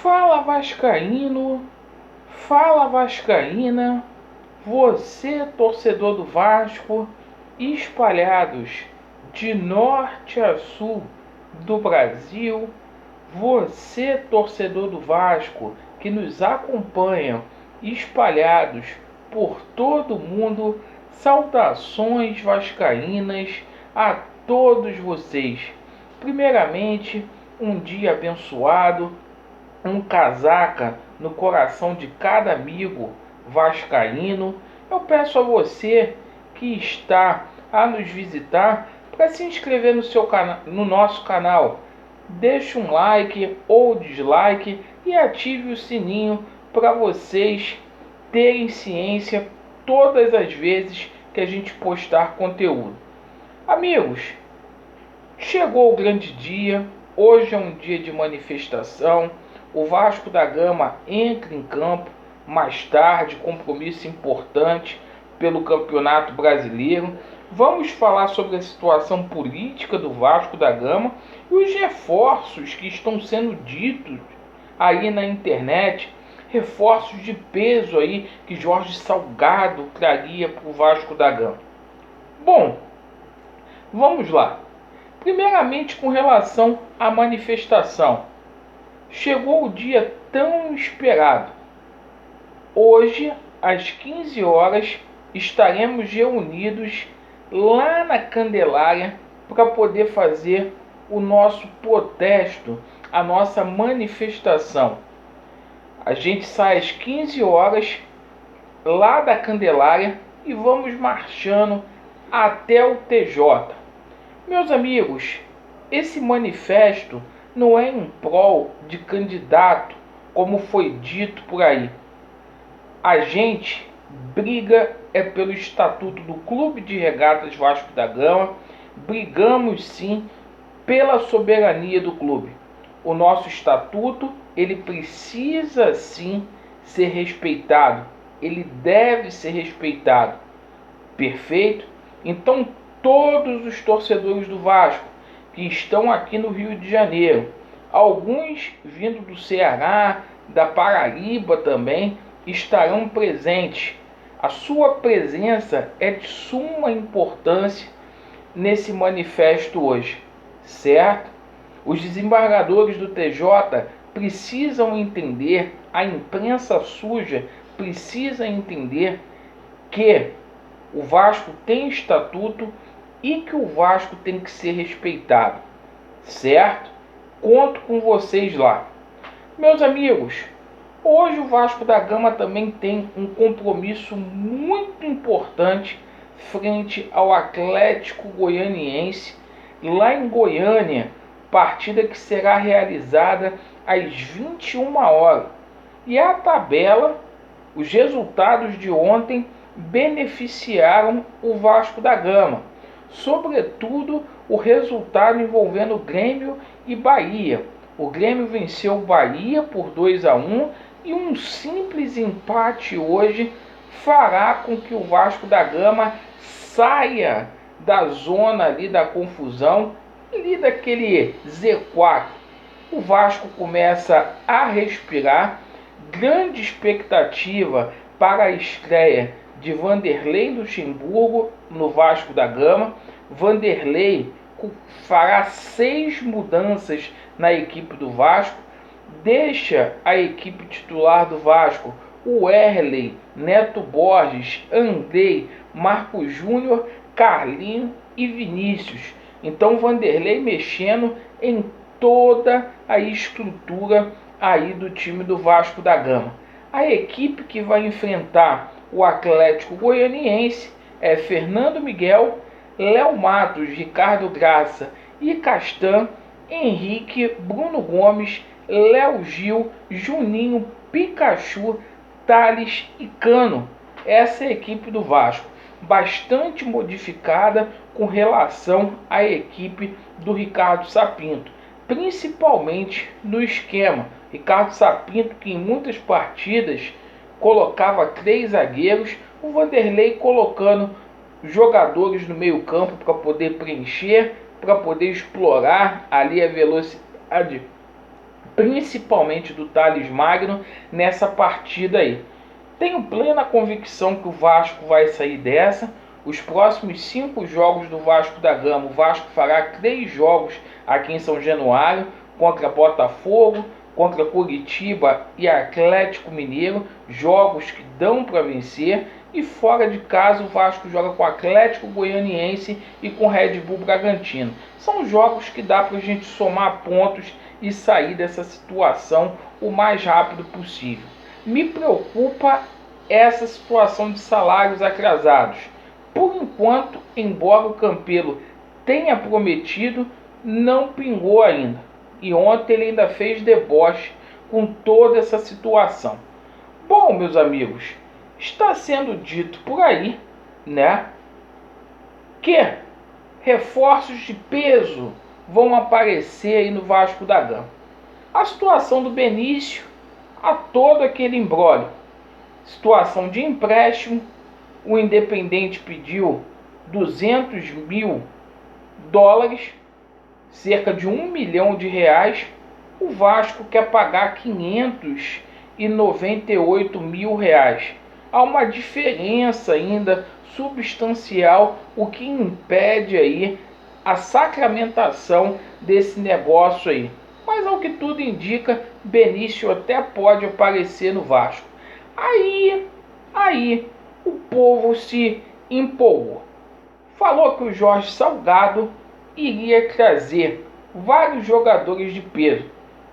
Fala vascaíno, fala vascaína, você torcedor do Vasco, espalhados de norte a sul do Brasil, você torcedor do Vasco que nos acompanha, espalhados por todo o mundo, saudações vascaínas a todos vocês. Primeiramente, um dia abençoado, um casaca no coração de cada amigo vascaíno. Eu peço a você que está a nos visitar para se inscrever no nosso canal. Deixe um like ou dislike e ative o sininho para vocês terem ciência todas as vezes que a gente postar conteúdo. Amigos, chegou o grande dia. Hoje é um dia de manifestação. O Vasco da Gama entra em campo mais tarde, compromisso importante pelo Campeonato Brasileiro. Vamos falar sobre a situação política do Vasco da Gama e os reforços que estão sendo ditos aí na internet, reforços de peso aí que Jorge Salgado traria para o Vasco da Gama. Bom, vamos lá. Primeiramente, com relação à manifestação. Chegou o dia tão esperado. Hoje, às 15 horas, estaremos reunidos lá na Candelária para poder fazer o nosso protesto, a nossa manifestação. A gente sai às 15 horas lá da Candelária e vamos marchando até o TJ. Meus amigos, esse manifesto não é em prol de candidato, como foi dito por aí. A gente briga pelo estatuto do Clube de Regatas Vasco da Gama, brigamos sim pela soberania do clube. O nosso estatuto, ele precisa sim ser respeitado, ele deve ser respeitado. Perfeito? Então todos os torcedores do Vasco que estão aqui no Rio de Janeiro, alguns vindo do Ceará, da Paraíba também, estarão presentes. A sua presença é de suma importância nesse manifesto hoje, certo? Os desembargadores do TJ precisam entender, a imprensa suja precisa entender que o Vasco tem estatuto e que o Vasco tem que ser respeitado, certo? Conto com vocês lá. Meus amigos, hoje o Vasco da Gama também tem um compromisso muito importante frente ao Atlético Goianiense, lá em Goiânia, partida que será realizada às 21 horas. E a tabela, os resultados de ontem beneficiaram o Vasco da Gama, sobretudo o resultado envolvendo Grêmio e Bahia. O Grêmio venceu o Bahia por 2-1 e um simples empate hoje fará com que o Vasco da Gama saia da zona ali da confusão, ali daquele Z4. O Vasco começa a respirar, grande expectativa para a estreia de Vanderlei Luxemburgo no Vasco da Gama. Vanderlei fará 6 mudanças na equipe do Vasco, deixa a equipe titular do Vasco o Erley, Neto Borges, Andrei, Marco Júnior, Carlinho e Vinícius. Então Vanderlei mexendo em toda a estrutura aí do time do Vasco da Gama. A equipe que vai enfrentar o Atlético Goianiense é Fernando Miguel, Léo Matos, Ricardo Graça e Castan, Henrique, Bruno Gomes, Léo Gil, Juninho, Pikachu, Thales e Cano. Essa é a equipe do Vasco, bastante modificada com relação à equipe do Ricardo Sapinto, principalmente no esquema. Ricardo Sapinto, que em muitas partidas colocava 3 zagueiros, o Vanderlei colocando jogadores no meio campo para poder preencher, para poder explorar ali a velocidade principalmente do Thales Magno, nessa partida aí. Tenho plena convicção que o Vasco vai sair dessa. Os próximos 5 jogos do Vasco da Gama, o Vasco fará 3 jogos aqui em São Januário, contra Botafogo, contra Curitiba e Atlético Mineiro, jogos que dão para vencer. E fora de casa o Vasco joga com o Atlético Goianiense e com o Red Bull Bragantino. São jogos que dá para a gente somar pontos e sair dessa situação o mais rápido possível. Me preocupa essa situação de salários atrasados. Por enquanto, embora o Campelo tenha prometido, não pingou ainda. E ontem ele ainda fez deboche com toda essa situação. Bom, meus amigos, está sendo dito por aí, né, que reforços de peso vão aparecer aí no Vasco da Gama. A situação do Benício, a todo aquele imbróglio. Situação de empréstimo, o Independente pediu 200 mil dólares, cerca de 1 milhão de reais. O Vasco quer pagar 598 mil reais. Há uma diferença ainda substancial, o que impede aí a sacramentação desse negócio aí. Mas ao que tudo indica, Benício até pode aparecer no Vasco. Aí o povo se empolgou. Falou que o Jorge Salgado iria trazer vários jogadores de peso.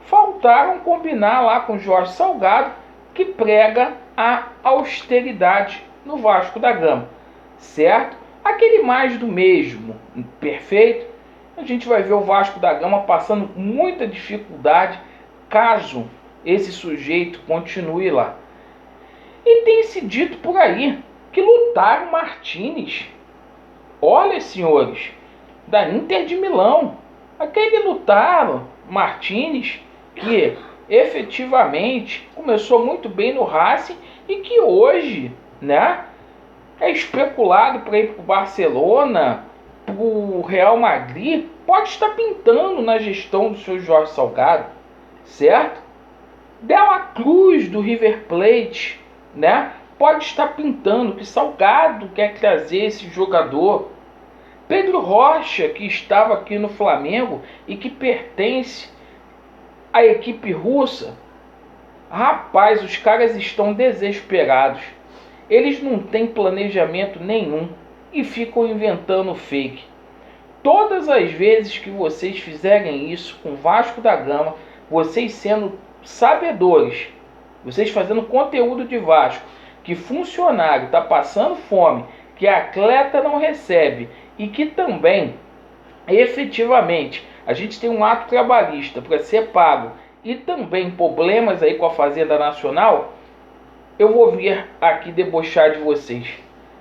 Faltaram combinar lá com o Jorge Salgado, que prega a austeridade no Vasco da Gama, certo? Aquele mais do mesmo, perfeito? A gente vai ver o Vasco da Gama passando muita dificuldade caso esse sujeito continue lá. E tem se dito por aí que Lautaro Martinez, olha, senhores, da Inter de Milão, aquele Lautaro Martinez que efetivamente começou muito bem no Racing e que hoje, né, é especulado para ir para o Barcelona, para o Real Madrid, pode estar pintando na gestão do seu Jorge Salgado, certo? Dela Cruz do River Plate, né, pode estar pintando que Salgado quer trazer esse jogador. Pedro Rocha, que estava aqui no Flamengo e que pertence à equipe russa. Rapaz, os caras estão desesperados. Eles não têm planejamento nenhum e ficam inventando fake. Todas as vezes que vocês fizerem isso com o Vasco da Gama, vocês sendo sabedores, vocês fazendo conteúdo de Vasco, que funcionário está passando fome, que atleta não recebe e que também, efetivamente, a gente tem um ato trabalhista para ser pago e também problemas aí com a Fazenda Nacional, eu vou vir aqui debochar de vocês.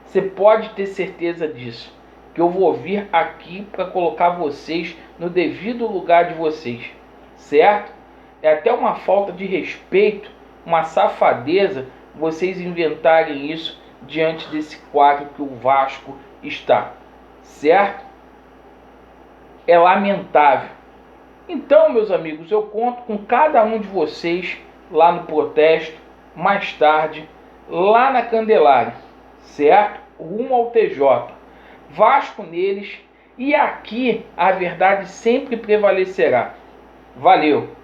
Você pode ter certeza disso, que eu vou vir aqui para colocar vocês no devido lugar de vocês, certo? É até uma falta de respeito, uma safadeza, vocês inventarem isso diante desse quadro que o Vasco está, certo? É lamentável. Então, meus amigos, eu conto com cada um de vocês lá no protesto, mais tarde, lá na Candelária, certo? Rumo ao TJ. Vasco neles, e aqui a verdade sempre prevalecerá. Valeu!